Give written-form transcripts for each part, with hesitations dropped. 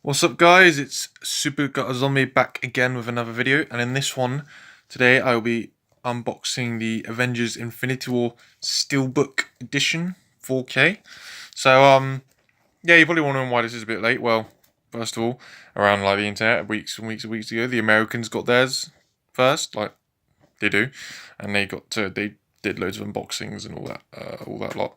What's up, guys? It's Super Got a Zombie back again with another video, and in this one today I will be unboxing the Avengers Infinity War Steelbook Edition 4K. So yeah, you're probably wondering why this is a bit late. Well, first of all, around like the internet, weeks and weeks and weeks ago, the Americans got theirs first, like they do, and they did loads of unboxings and all that lot.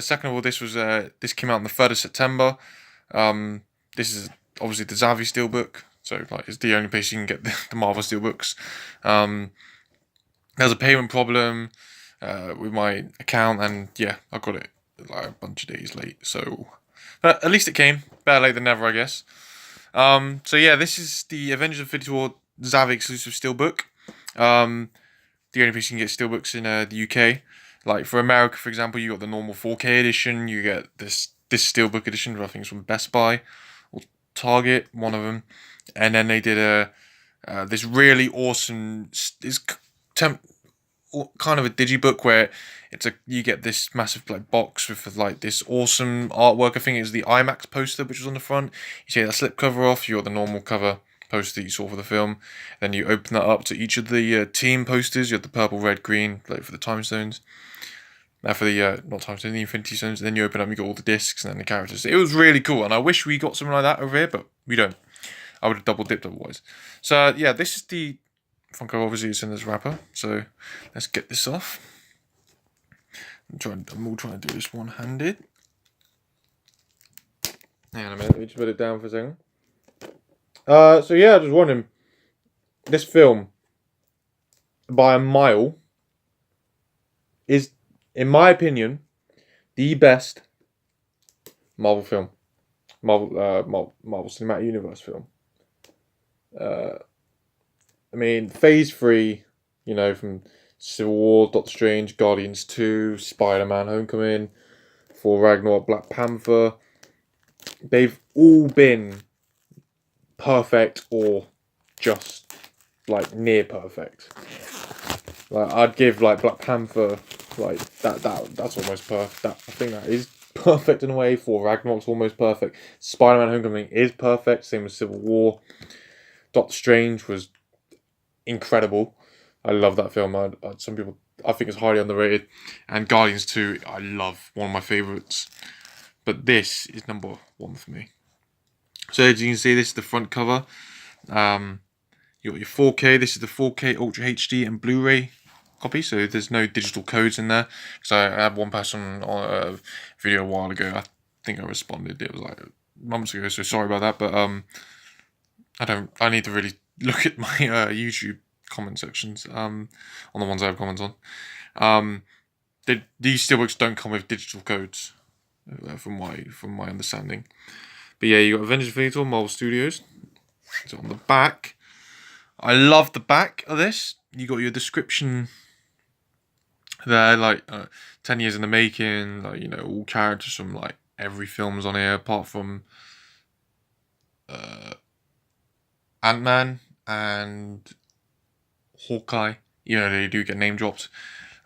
Second of all, this came out on the 3rd of September. Um, this is obviously the Zavvi Steelbook, so like it's the only place you can get the Marvel Steelbooks. There's a payment problem with my account, and yeah, I got it like a bunch of days late. So, but at least it came. Better late than never, I guess. So yeah, this is the Avengers Infinity War Zavvi exclusive Steelbook. The only place you can get Steelbooks in the UK. Like for America, for example, you got the normal 4K edition. You get this Steelbook edition, which I think is from Best Buy or Target, one of them. And then they did this really awesome. It's kind of a digibook where you get this massive like box with like this awesome artwork. I think it's the IMAX poster which was on the front. You take that slip cover off. You got the normal cover poster that you saw for the film. Then you open that up to each of the team posters. You have the purple, red, green, like for the time stones. For the not time stones, the Infinity Stones. And then you open up, you got all the discs and then the characters. It was really cool, and I wish we got something like that over here, but we don't. I would have double dipped otherwise. So yeah, this is the Funko. Obviously, it's in this wrapper. So let's get this off. I'm all trying to do this one-handed. Hang on a minute. Let me just put it down for a second. So yeah, I was wondering, this film, by a mile, is, in my opinion, the best Marvel film, Marvel Cinematic Universe film. I mean, Phase 3, you know, from Civil War, Doctor Strange, Guardians 2, Spider-Man: Homecoming, Thor: Ragnarok, Black Panther. They've all been perfect or just like near perfect. Like I'd give like Black Panther like that's almost perfect. I think that is perfect in a way. Thor: Ragnarok's almost perfect. Spider-Man: Homecoming is perfect. Same as Civil War. Doctor Strange was incredible. I love that film. Some people I think it's highly underrated. And Guardians 2, I love, one of my favourites. But this is number one for me. So as you can see, this is the front cover. You got your 4K. This is the 4K Ultra HD and Blu-ray copy, so there's no digital codes in there. Because I had one person on a video a while ago. I think I responded. It was like months ago, so sorry about that. But I need to really look at my YouTube comment sections on the ones I have comments on. These steelbooks don't come with digital codes, from my understanding. But yeah, you got Avengers Infinity War, Marvel Studios. So on the back, I love the back of this. You got your description there, like 10 years in the making, like, you know, all characters from like every film's on here apart from Ant-Man and Hawkeye. You know, they do get name dropped.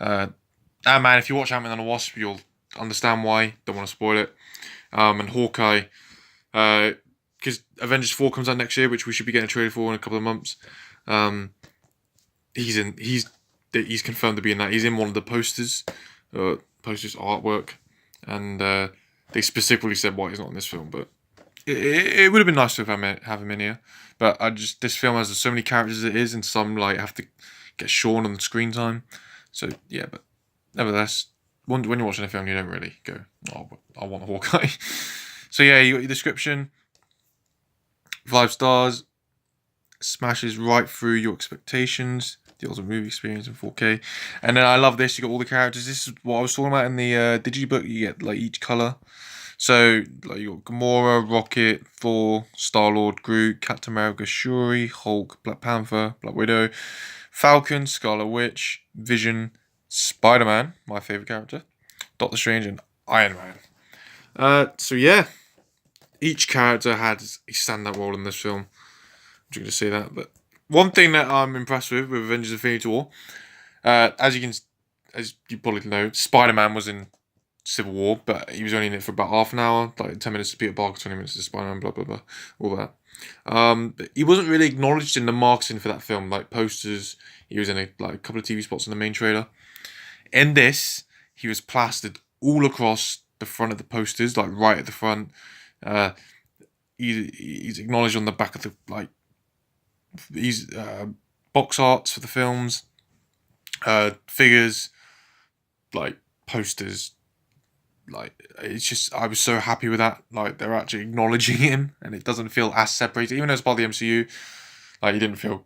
Ant-Man, if you watch Ant-Man and the Wasp, you'll understand why. Don't want to spoil it. And Hawkeye, because Avengers 4 comes out next year, which we should be getting a trailer for in a couple of months. He's confirmed to be in that. He's in one of the posters artwork, and they specifically said why he's not in this film. But it would have been nice to have him in here. But this film has so many characters as it is, and some like have to get shorn on the screen time. So yeah, but nevertheless, when you're watching a film, you don't really go, "Oh, I want a Hawkeye." So yeah, you got your description. 5 stars. Smashes right through your expectations. The ultimate movie experience in 4K. And then I love this. You got all the characters. This is what I was talking about in the digibook. You get like each color. So like you got Gamora, Rocket, Thor, Star-Lord, Groot, Captain America, Shuri, Hulk, Black Panther, Black Widow, Falcon, Scarlet Witch, Vision, Spider-Man, my favorite character, Doctor Strange, and Iron Man. So yeah, each character had a standout role in this film. I'm just going to say that. But one thing that I'm impressed with Avengers Infinity War, as you probably know, Spider-Man was in Civil War, but he was only in it for about half an hour, like 10 minutes to Peter Parker, 20 minutes to Spider-Man, blah, blah, blah, all that. But he wasn't really acknowledged in the marketing for that film, like posters. He was in a couple of TV spots in the main trailer. In this, he was plastered all across the front of the posters, like right at the front. He's acknowledged on the back of the these box arts for the films, figures, like posters. Like, it's just, I was so happy with that. Like, they're actually acknowledging him, and it doesn't feel as separated, even though it's part of the MCU. Like, he didn't feel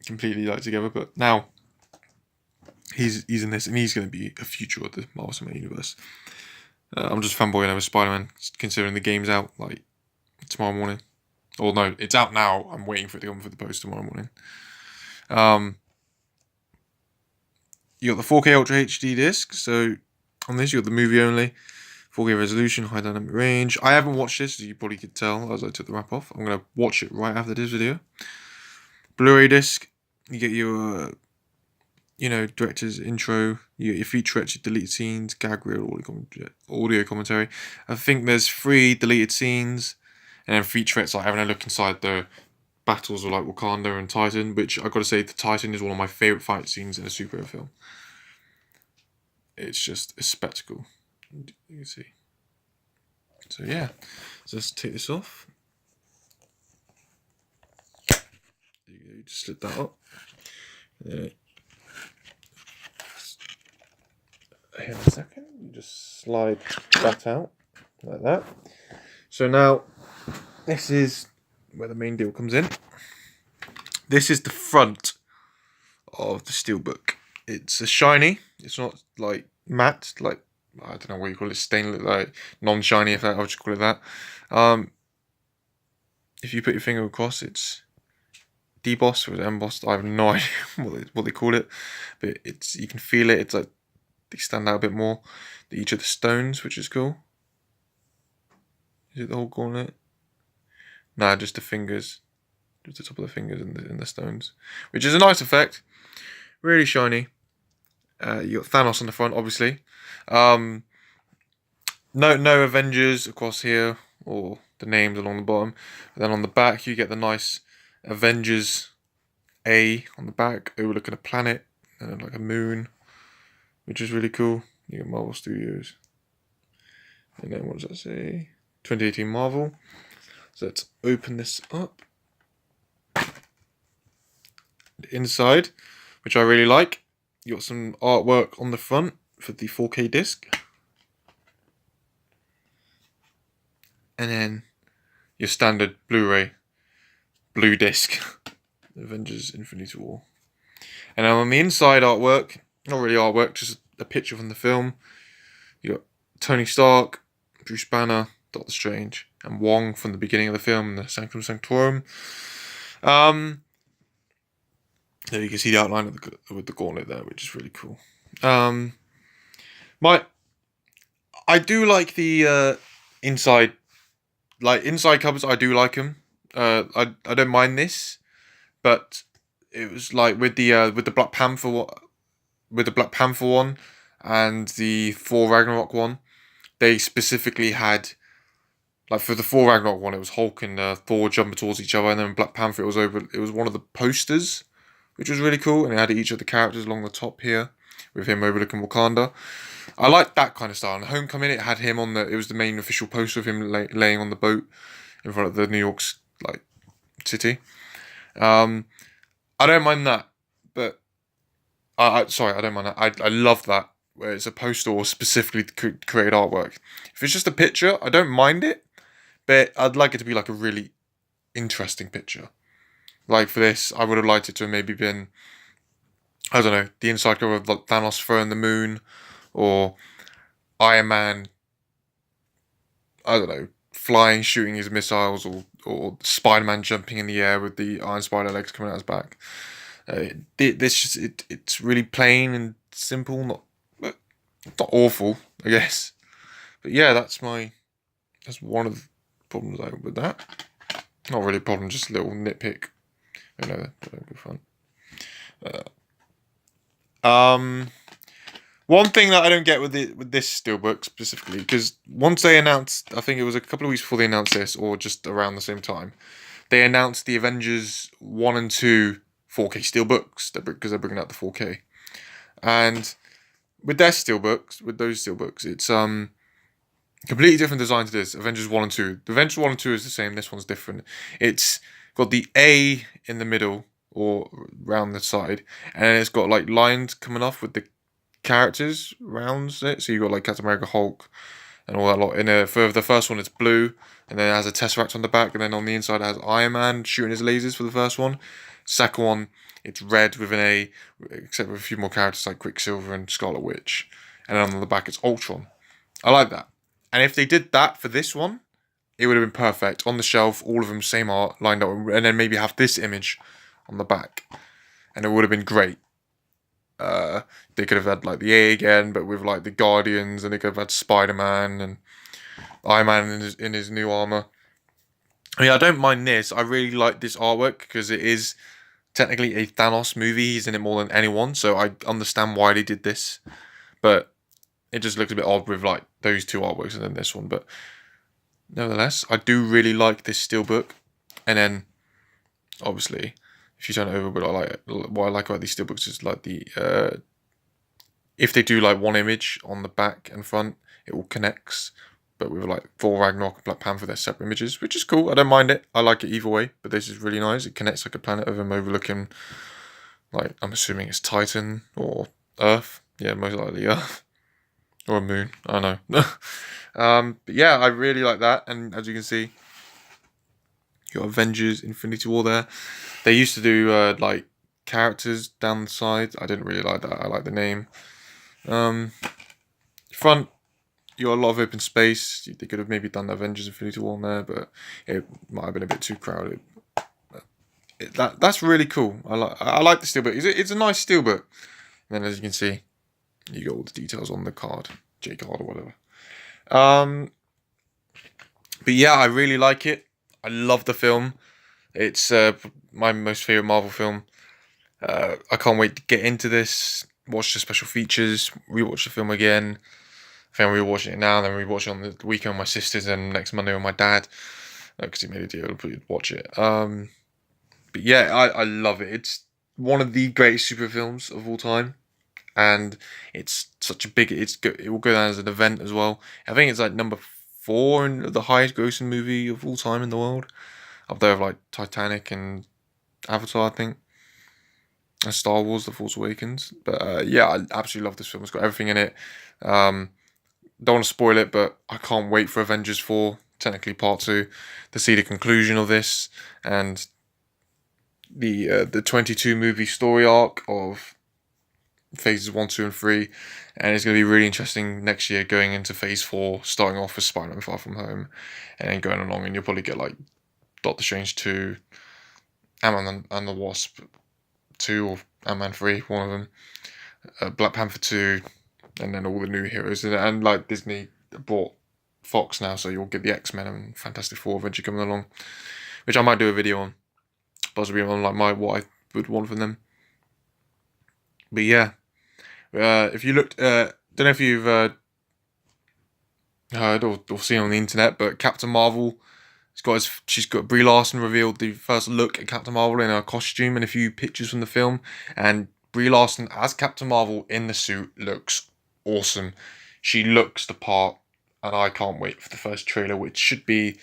completely together, but now he's in this, and he's going to be a future of the Marvel Cinematic Universe. I'm just fanboying over Spider-Man, considering the game's out like tomorrow morning. Or no, it's out now. I'm waiting for it to come for the post tomorrow morning. You got the 4K Ultra HD disc. So on this, you got the movie only, 4K resolution, high dynamic range. I haven't watched this, as you probably could tell as I took the wrap off. I'm gonna watch it right after this video. Blu-ray disc. You get your, director's intro. You get your featurettes, your deleted scenes, gag reel, audio commentary. I think there's 3 deleted scenes, and then featurettes like having a look inside the battles of like Wakanda and Titan, which I gotta say, the Titan is one of my favourite fight scenes in a superhero film. It's just a spectacle. You can see. So yeah, so let's take this off. You just slip that up. Here in a second, you just slide that out like that. So now, this is where the main deal comes in. This is the front of the Steelbook. It's a shiny. It's not like matte, like, I don't know what you call it, stainless, like non-shiny. If I would just call it that. If you put your finger across, it's debossed or embossed. I have no idea what they call it, but you can feel it. It's like they stand out a bit more. Each of the stones, which is cool. Is it the whole gauntlet? Nah, just the fingers, just the top of the fingers and the stones, which is a nice effect. Really shiny. You got Thanos on the front, obviously. No Avengers across here, or the names along the bottom. And then on the back, you get the nice Avengers A on the back, overlooking a planet and then like a moon, which is really cool. You got Marvel Studios. And then what does that say? 2018 Marvel. So let's open this up. The inside, which I really like. You got some artwork on the front for the 4K disc. And then your standard Blu-ray blue disc. Avengers Infinity War. And then on the inside artwork, not really artwork, just a picture from the film. You got Tony Stark, Bruce Banner, Doctor Strange, and Wong from the beginning of the film, the Sanctum Sanctorum. There you can see the outline of with the gauntlet there, which is really cool. I do like the inside covers. I do like them. I don't mind this, but it was like with the Black Panther one and the Thor Ragnarok one, they specifically had, like, for the Thor Ragnarok one, it was Hulk and Thor jumping towards each other, and then Black Panther, it was one of the posters, which was really cool, and it had each of the characters along the top here, with him overlooking Wakanda. I like that kind of style. And Homecoming, it had him it was the main official poster of him laying on the boat in front of the New York's city. I don't mind that, but I don't mind that. I love that, where it's a poster or specifically created artwork. If it's just a picture, I don't mind it, but I'd like it to be like a really interesting picture. Like for this, I would have liked it to have maybe been, I don't know, the inside cover of Thanos throwing the moon, or Iron Man, I don't know, flying, shooting his missiles, or Spider-Man jumping in the air with the Iron Spider legs coming out his back. It's really plain and simple, not awful, I guess. But yeah, that's one of the problems I have with that. Not really a problem, just a little nitpick. Good fun. One thing that I don't get with this Steelbook specifically, because once they announced, I think it was a couple of weeks before they announced this, or just around the same time, they announced the Avengers 1 and 2 4K Steelbooks, because they're bringing out the 4K. And with their Steelbooks, with those Steelbooks, it's completely different design to this, Avengers 1 and 2. The Avengers 1 and 2 is the same, this one's different. It's got the A in the middle, or round the side, and then it's got like lines coming off with the characters around it. So you got like Captain America, Hulk, and all that lot. For the first one, it's blue, and then it has a Tesseract on the back, and then on the inside it has Iron Man shooting his lasers for the first one. Second one, it's red with an A, except with a few more characters like Quicksilver and Scarlet Witch, and then on the back it's Ultron. I like that. And if they did that for this one, it would have been perfect. On the shelf, all of them same art lined up, and then maybe have this image on the back, and it would have been great. They could have had like the A again, but with like the Guardians, and they could have had Spider-Man and Iron Man in his new armor. I mean, I don't mind this. I really like this artwork because it is technically a Thanos movie. He's in it more than anyone, so I understand why they did this. But it just looks a bit odd with like those two artworks and then this one. But nevertheless, I do really like this Steelbook. And then, obviously, if you turn it over, but what I like about these Steelbooks is like the if they do like one image on the back and front, it all connects. But with like Thor, Ragnarok, and Black Panther, they're separate images, which is cool. I don't mind it. I like it either way. But this is really nice. It connects like a planet of them overlooking, like, I'm assuming it's Titan or Earth. Yeah, most likely Earth. Or a moon. I don't know. But yeah, I really like that. And as you can see, you got Avengers, Infinity War there. They used to do like characters down the side. I didn't really like that. I like the name. Front, you got a lot of open space. They could have maybe done the Avengers Infinity War on there, but it might have been a bit too crowded. That's really cool. I like the Steelbook. It's a nice Steelbook. And then as you can see, you got all the details on the card, J card or whatever. But yeah, I really like it. I love the film. It's my most favorite Marvel film. I can't wait to get into this. Watch the special features. Rewatch the film again. I think I'm rewatching it now. Then rewatch it on the weekend with my sisters, and next Monday with my dad, because he made a deal to watch it. But yeah, I love it. It's one of the greatest super films of all time, and it's such a big. It will go down as an event as well. I think it's like number 4 in the highest grossing movie of all time in the world, up there with like Titanic and Avatar, I think, and Star Wars: The Force Awakens. But yeah, I absolutely love this film. It's got everything in it. Don't want to spoil it, but I can't wait for Avengers 4, technically part 2, to see the conclusion of this and the 22 movie story arc of phases 1, 2, and 3. And it's going to be really interesting next year going into phase 4, starting off with Spider-Man Far From Home, and then going along, and you'll probably get like Doctor Strange 2, Ant-Man and the Wasp 2, or Ant-Man 3, one of them, Black Panther 2, and then all the new heroes. And like Disney bought Fox now, so you'll get the X-Men and Fantastic Four eventually coming along, which I might do a video on, possibly on like what I would want from them. But yeah, if you looked, don't know if you've heard or seen on the internet, but Captain Marvel, she's got Brie Larson revealed the first look at Captain Marvel in her costume and a few pictures from the film, and Brie Larson as Captain Marvel in the suit looks awesome. She looks the part, and I can't wait for the first trailer, which could be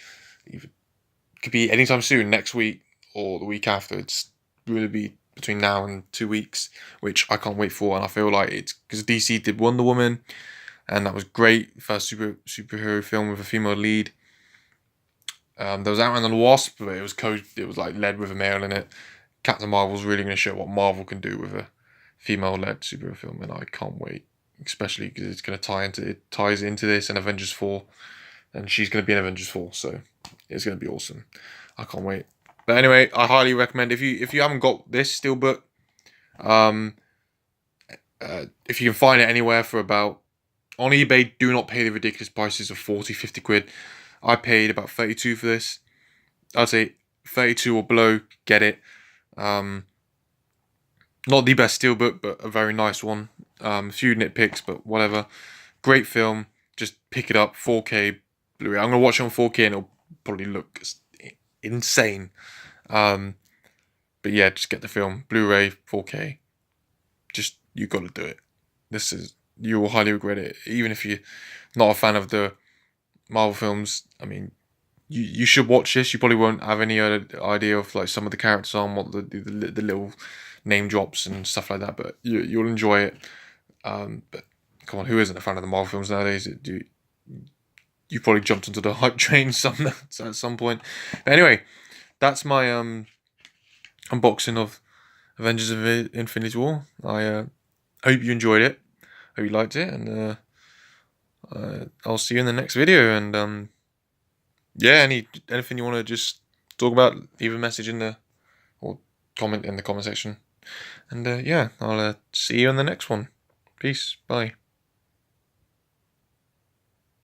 anytime soon, next week or the week after. It's going to be between now and 2 weeks, which I can't wait for. And I feel like it's because DC did Wonder Woman, and that was great. First superhero film with a female lead. There was Ant-Man and the Wasp, but it was like led with a male in it. Captain Marvel's really going to show what Marvel can do with a female-led superhero film, and I can't wait. Especially because it's going to ties into this and Avengers 4, and she's going to be in Avengers 4, so it's going to be awesome. I can't wait. But anyway, I highly recommend, if you haven't got this Steelbook, if you can find it anywhere for about, on eBay, do not pay the ridiculous prices of 40, 50 quid. I paid about 32 for this. I'd say 32 or below, get it. Not the best Steelbook, but a very nice one. A few nitpicks, but whatever. Great film. Just pick it up, 4K Blu-ray. I'm gonna watch it on 4K, and it'll probably look insane. Um, but yeah, just get the film, Blu-ray, 4K. Just you got to do it. You will highly regret it, even if you're not a fan of the Marvel films. I mean, you should watch this. You probably won't have any idea of like some of the characters on what the little name drops and stuff like that, but you'll enjoy it. But come on, who isn't a fan of the Marvel films nowadays? You probably jumped onto the hype train at some point. Anyway, that's my unboxing of Avengers Infinity War. I hope you enjoyed it. Hope you liked it, and I'll see you in the next video. And yeah, anything you want to just talk about, leave a message in the or comment in the comment section. And yeah, I'll see you in the next one. Peace. Bye.